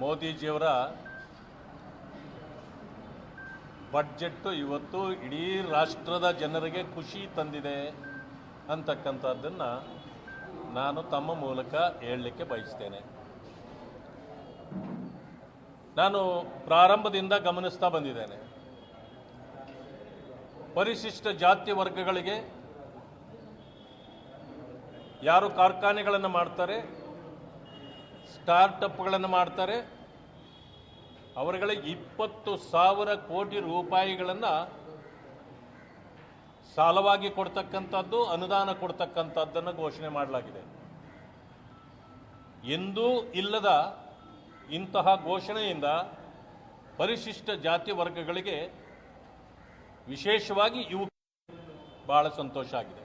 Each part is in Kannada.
ಮೋದಿಜಿಯವರ ಬಡ್ಜೆಟ್ ಇವತ್ತು ಇಡೀ ರಾಷ್ಟ್ರದ ಜನರಿಗೆ ಖುಷಿ ತಂದಿದೆ ಅಂತಕ್ಕಂಥದ್ದನ್ನು ನಾನು ತಮ್ಮ ಮೂಲಕ ಹೇಳಲಿಕ್ಕೆ ಬಯಸ್ತೇನೆ. ನಾನು ಪ್ರಾರಂಭದಿಂದ ಗಮನಿಸ್ತಾ ಬಂದಿದ್ದೇನೆ. ಪರಿಶಿಷ್ಟ ಜಾತಿ ವರ್ಗಗಳಿಗೆ ಯಾರು ಕಾರ್ಖಾನೆಗಳನ್ನು ಮಾಡ್ತಾರೆ, ಸ್ಟಾರ್ಟಪ್ಗಳನ್ನು ಮಾಡ್ತಾರೆ, ಅವರುಗಳಿಗೆ 20,000 ಕೋಟಿ ರೂಪಾಯಿಗಳನ್ನು ಸಾಲವಾಗಿ ಕೊಡ್ತಕ್ಕಂಥದ್ದು, ಅನುದಾನ ಕೊಡ್ತಕ್ಕಂಥದ್ದನ್ನು ಘೋಷಣೆ ಮಾಡಲಾಗಿದೆ. ಎಂದೂ ಇಲ್ಲದ ಇಂತಹ ಘೋಷಣೆಯಿಂದ ಪರಿಶಿಷ್ಟ ಜಾತಿ ವರ್ಗಗಳಿಗೆ ವಿಶೇಷವಾಗಿ ಬಹಳ ಸಂತೋಷ ಆಗಿದೆ.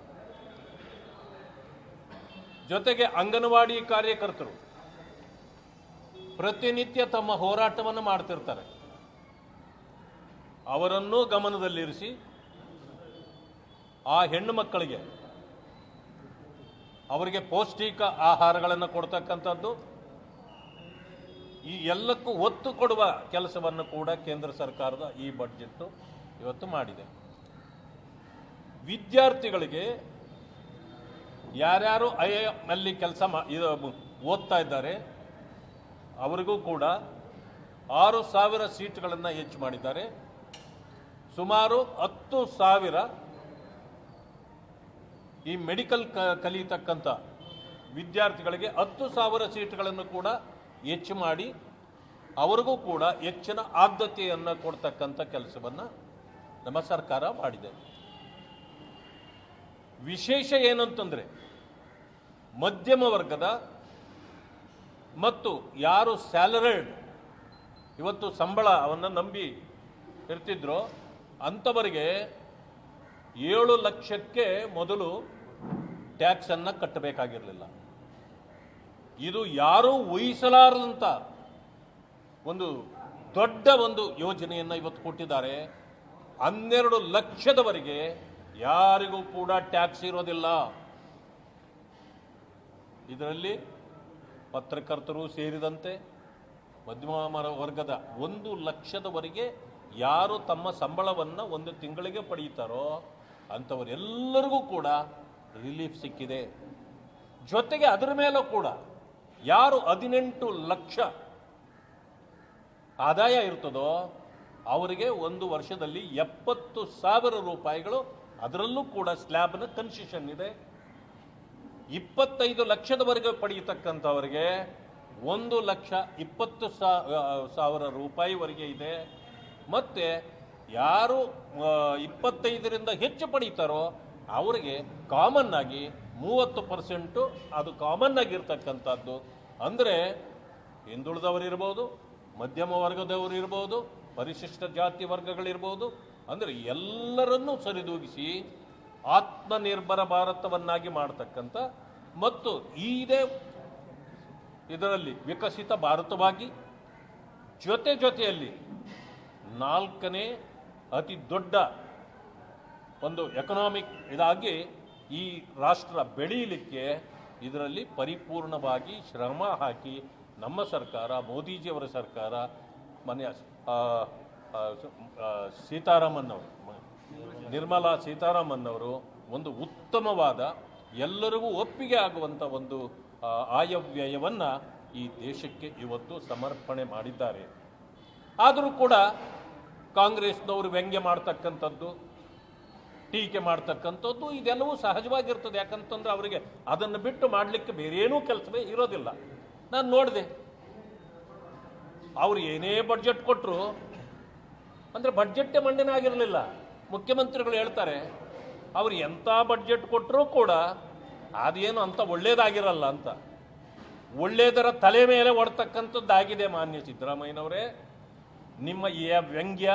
ಜೊತೆಗೆ ಅಂಗನವಾಡಿ ಕಾರ್ಯಕರ್ತರು ಪ್ರತಿನಿತ್ಯ ತಮ್ಮ ಹೋರಾಟವನ್ನು ಮಾಡ್ತಿರ್ತಾರೆ. ಅವರನ್ನೂ ಗಮನದಲ್ಲಿರಿಸಿ ಆ ಹೆಣ್ಣು ಮಕ್ಕಳಿಗೆ ಅವರಿಗೆ ಪೌಷ್ಟಿಕ ಆಹಾರಗಳನ್ನು ಕೊಡ್ತಕ್ಕಂಥದ್ದು, ಈ ಎಲ್ಲಕ್ಕೂ ಒತ್ತು ಕೊಡುವ ಕೆಲಸವನ್ನು ಕೂಡ ಕೇಂದ್ರ ಸರ್ಕಾರದ ಈ ಬಡ್ಜೆಟ್ ಇವತ್ತು ಮಾಡಿದೆ. ವಿದ್ಯಾರ್ಥಿಗಳಿಗೆ ಯಾರ್ಯಾರು ಐಐಎಂನಲ್ಲಿ ಕೆಲಸ ಓದ್ತಾ ಇದ್ದಾರೆ ಅವರಿಗೂ ಕೂಡ 6,000 ಸೀಟ್ಗಳನ್ನು ಹೆಚ್ಚು ಮಾಡಿದ್ದಾರೆ. ಸುಮಾರು 10,000 ಈ ಮೆಡಿಕಲ್ ಕಲಿಯತಕ್ಕಂಥ ವಿದ್ಯಾರ್ಥಿಗಳಿಗೆ 10,000 ಸೀಟ್ಗಳನ್ನು ಕೂಡ ಹೆಚ್ಚು ಮಾಡಿ ಅವರಿಗೂ ಕೂಡ ಹೆಚ್ಚಿನ ಆದ್ಯತೆಯನ್ನು ಕೊಡ್ತಕ್ಕಂಥ ಕೆಲಸವನ್ನು ನಮ್ಮ ಸರ್ಕಾರ ಮಾಡಿದೆ. ವಿಶೇಷ ಏನಂತಂದರೆ ಮಧ್ಯಮ ವರ್ಗದ ಮತ್ತು ಯಾರು ಸ್ಯಾಲರಿಡ್ ಇವತ್ತು ಸಂಬಳವನ್ನು ನಂಬಿ ಇರ್ತಿದ್ರೋ ಅಂಥವರಿಗೆ 7 ಲಕ್ಷಕ್ಕೆ ಮೊದಲು ಟ್ಯಾಕ್ಸನ್ನು ಕಟ್ಟಬೇಕಾಗಿರಲಿಲ್ಲ. ಇದು ಯಾರೂ ಊಹಿಸಲಾರದಂಥ ಒಂದು ದೊಡ್ಡ ಒಂದು ಯೋಜನೆಯನ್ನು ಇವತ್ತು ಕೊಟ್ಟಿದ್ದಾರೆ. 12 ಲಕ್ಷದವರೆಗೆ ಯಾರಿಗೂ ಕೂಡ ಟ್ಯಾಕ್ಸ್ ಇರೋದಿಲ್ಲ. ಇದರಲ್ಲಿ ಪತ್ರಕರ್ತರು ಸೇರಿದಂತೆ ಮಧ್ಯಮ ವರ್ಗದ 1 ಲಕ್ಷದವರೆಗೆ ಯಾರು ತಮ್ಮ ಸಂಬಳವನ್ನು ಒಂದು ತಿಂಗಳಿಗೆ ಪಡೆಯುತ್ತಾರೋ ಅಂಥವರೆಲ್ಲರಿಗೂ ಕೂಡ ರಿಲೀಫ್ ಸಿಕ್ಕಿದೆ. ಜೊತೆಗೆ ಅದರ ಮೇಲೂ ಕೂಡ ಯಾರು 18 ಲಕ್ಷ ಆದಾಯ ಇರ್ತದೋ ಅವರಿಗೆ ಒಂದು ವರ್ಷದಲ್ಲಿ 70,000 ರೂಪಾಯಿಗಳು, ಅದರಲ್ಲೂ ಕೂಡ ಸ್ಲ್ಯಾಬ್ನ ಕನ್ಸೆಷನ್ ಇದೆ. 25 ಲಕ್ಷದವರೆಗೆ ಪಡೆಯತಕ್ಕಂಥವರಿಗೆ 1,20,000 ರೂಪಾಯಿವರೆಗೆ ಇದೆ. ಮತ್ತು ಯಾರು 25ರಿಂದ ಹೆಚ್ಚು ಪಡೀತಾರೋ ಅವರಿಗೆ ಕಾಮನ್ ಆಗಿ 30% ಅದು ಕಾಮನ್ ಆಗಿರ್ತಕ್ಕಂಥದ್ದು. ಅಂದರೆ ಹಿಂದುಳಿದವರಿರ್ಬೋದು, ಮಧ್ಯಮ ವರ್ಗದವರು ಇರ್ಬೋದು, ಪರಿಶಿಷ್ಟ ಜಾತಿ ವರ್ಗಗಳಿರ್ಬೋದು, ಅಂದರೆ ಎಲ್ಲರನ್ನೂ ಸರಿದೂಗಿಸಿ ಆತ್ಮನಿರ್ಭರ ಭಾರತವನ್ನಾಗಿ ಮಾಡತಕ್ಕಂಥ ಮತ್ತು ಇದರಲ್ಲಿ ವಿಕಸಿತ ಭಾರತವಾಗಿ ಜೊತೆಯಲ್ಲಿ 4ನೇ ಅತಿ ದೊಡ್ಡ ಒಂದು ಎಕನಾಮಿಕ್ ಇದಾಗಿ ಈ ರಾಷ್ಟ್ರ ಬೆಳೀಲಿಕ್ಕೆ ಇದರಲ್ಲಿ ಪರಿಪೂರ್ಣವಾಗಿ ಶ್ರಮ ಹಾಕಿ ನಮ್ಮ ಸರ್ಕಾರ, ಮೋದಿಜಿಯವರ ಸರ್ಕಾರ, ನಿರ್ಮಲಾ ಸೀತಾರಾಮನ್ ಅವರು ಒಂದು ಉತ್ತಮವಾದ ಎಲ್ಲರಿಗೂ ಒಪ್ಪಿಗೆ ಆಗುವಂಥ ಒಂದು ಆಯವ್ಯಯವನ್ನು ಈ ದೇಶಕ್ಕೆ ಇವತ್ತು ಸಮರ್ಪಣೆ ಮಾಡಿದ್ದಾರೆ. ಆದರೂ ಕೂಡ ಕಾಂಗ್ರೆಸ್ನವರು ವ್ಯಂಗ್ಯ ಮಾಡ್ತಕ್ಕಂಥದ್ದು, ಟೀಕೆ ಮಾಡ್ತಕ್ಕಂಥದ್ದು ಇದೆಲ್ಲವೂ ಸಹಜವಾಗಿರ್ತದೆ. ಯಾಕಂತಂದ್ರೆ ಅವರಿಗೆ ಅದನ್ನು ಬಿಟ್ಟು ಮಾಡಲಿಕ್ಕೆ ಬೇರೇನೂ ಕೆಲಸವೇ ಇರೋದಿಲ್ಲ. ನಾನು ನೋಡಿದೆ, ಅವರು ಏನೇ ಬಡ್ಜೆಟ್ ಕೊಟ್ಟರು ಅಂದರೆ ಬಡ್ಜೆಟ್ಟೇ ಮಂಡನೆ ಆಗಿರಲಿಲ್ಲ. ಮುಖ್ಯಮಂತ್ರಿಗಳು ಹೇಳ್ತಾರೆ ಅವರು ಎಂಥ ಬಡ್ಜೆಟ್ ಕೊಟ್ಟರೂ ಕೂಡ ಅದೇನು ಅಂತ ಒಳ್ಳೇದಾಗಿರಲ್ಲ ಅಂತ. ಒಳ್ಳೆಯದರ ತಲೆ ಮೇಲೆ ಹೊಡ್ತಕ್ಕಂಥದ್ದಾಗಿದೆ. ಮಾನ್ಯ ಸಿದ್ದರಾಮಯ್ಯನವರೇ, ನಿಮ್ಮ ಈ ವ್ಯಂಗ್ಯ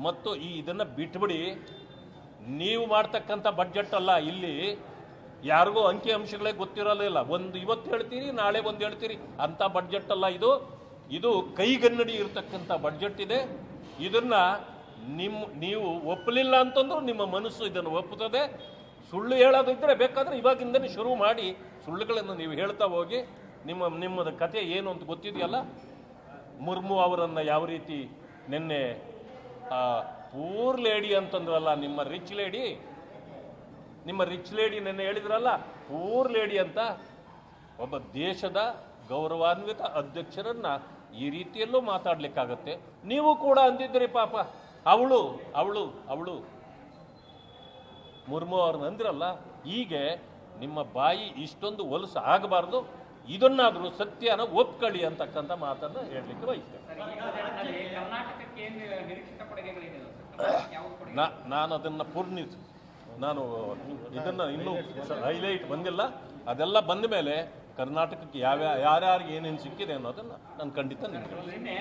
ಮತ್ತು ಇದನ್ನು ಬಿಟ್ಬಿಡಿ. ನೀವು ಮಾಡ್ತಕ್ಕಂಥ ಬಡ್ಜೆಟ್ ಅಲ್ಲ, ಇಲ್ಲಿ ಯಾರಿಗೂ ಅಂಕಿ ಅಂಶಗಳೇ ಗೊತ್ತಿರಲಿಲ್ಲ. ಇವತ್ತು ಹೇಳ್ತೀರಿ, ನಾಳೆ ಒಂದು ಹೇಳ್ತೀರಿ, ಅಂಥ ಬಡ್ಜೆಟ್ ಅಲ್ಲ ಇದು. ಇದು ಕೈಗನ್ನಡಿ ಇರತಕ್ಕಂಥ ಬಡ್ಜೆಟ್ ಇದೆ. ಇದನ್ನು ನೀವು ಒಪ್ಪಲಿಲ್ಲ ಅಂತಂದ್ರೂ ನಿಮ್ಮ ಮನಸ್ಸು ಇದನ್ನು ಒಪ್ಪುತ್ತದೆ. ಸುಳ್ಳು ಹೇಳೋದಿದ್ದರೆ ಬೇಕಾದರೆ ಇವಾಗಿಂದನೇ ಶುರು ಮಾಡಿ ಸುಳ್ಳುಗಳನ್ನು ನೀವು ಹೇಳ್ತಾ ಹೋಗಿ. ನಿಮ್ಮದ ಕತೆ ಏನು ಅಂತ ಗೊತ್ತಿದೆಯಲ್ಲ, ಮುರ್ಮು ಅವರನ್ನು ಯಾವ ರೀತಿ ನಿನ್ನೆ ಪೂರ್ ಲೇಡಿ ಅಂತಂದ್ರಲ್ಲ, ನಿಮ್ಮ ರಿಚ್ ಲೇಡಿ ನಿನ್ನೆ ಹೇಳಿದ್ರಲ್ಲ ಪೂರ್ ಲೇಡಿ ಅಂತ. ಒಬ್ಬ ದೇಶದ ಗೌರವಾನ್ವಿತ ಅಧ್ಯಕ್ಷರನ್ನ ಈ ರೀತಿಯಲ್ಲೂ ಮಾತಾಡ್ಲಿಕ್ಕಾಗತ್ತೆ? ನೀವು ಕೂಡ ಅಂದಿದ್ರಿ ಪಾಪ, ಅವಳು ಮುರ್ಮು ಅವ್ರನ್ನ ಅಂದ್ರಲ್ಲ. ಹೀಗೆ ನಿಮ್ಮ ಬಾಯಿ ಇಷ್ಟೊಂದು ಹೊಲಸು ಆಗಬಾರ್ದು, ಇದನ್ನಾದ್ರೂ ಸತ್ಯನ ಒಪ್ಕೊಳ್ಳಿ ಅಂತಕ್ಕಂಥ ಮಾತನ್ನ ಹೇಳಲಿಕ್ಕೆ ಬಯಸ್ತೇನೆ. ನಾನು ಅದನ್ನ ನಾನು ಇದನ್ನ ಇನ್ನೂ ಹೈಲೈಟ್ ಬಂದಿಲ್ಲ. ಅದೆಲ್ಲ ಬಂದ ಮೇಲೆ ಕರ್ನಾಟಕಕ್ಕೆ ಯಾರ್ಯಾರಿಗೆ ಏನೇನು ಸಿಕ್ಕಿದೆ ಅನ್ನೋದನ್ನ ನಾನು ಖಂಡಿತ ನಿಮಗೆ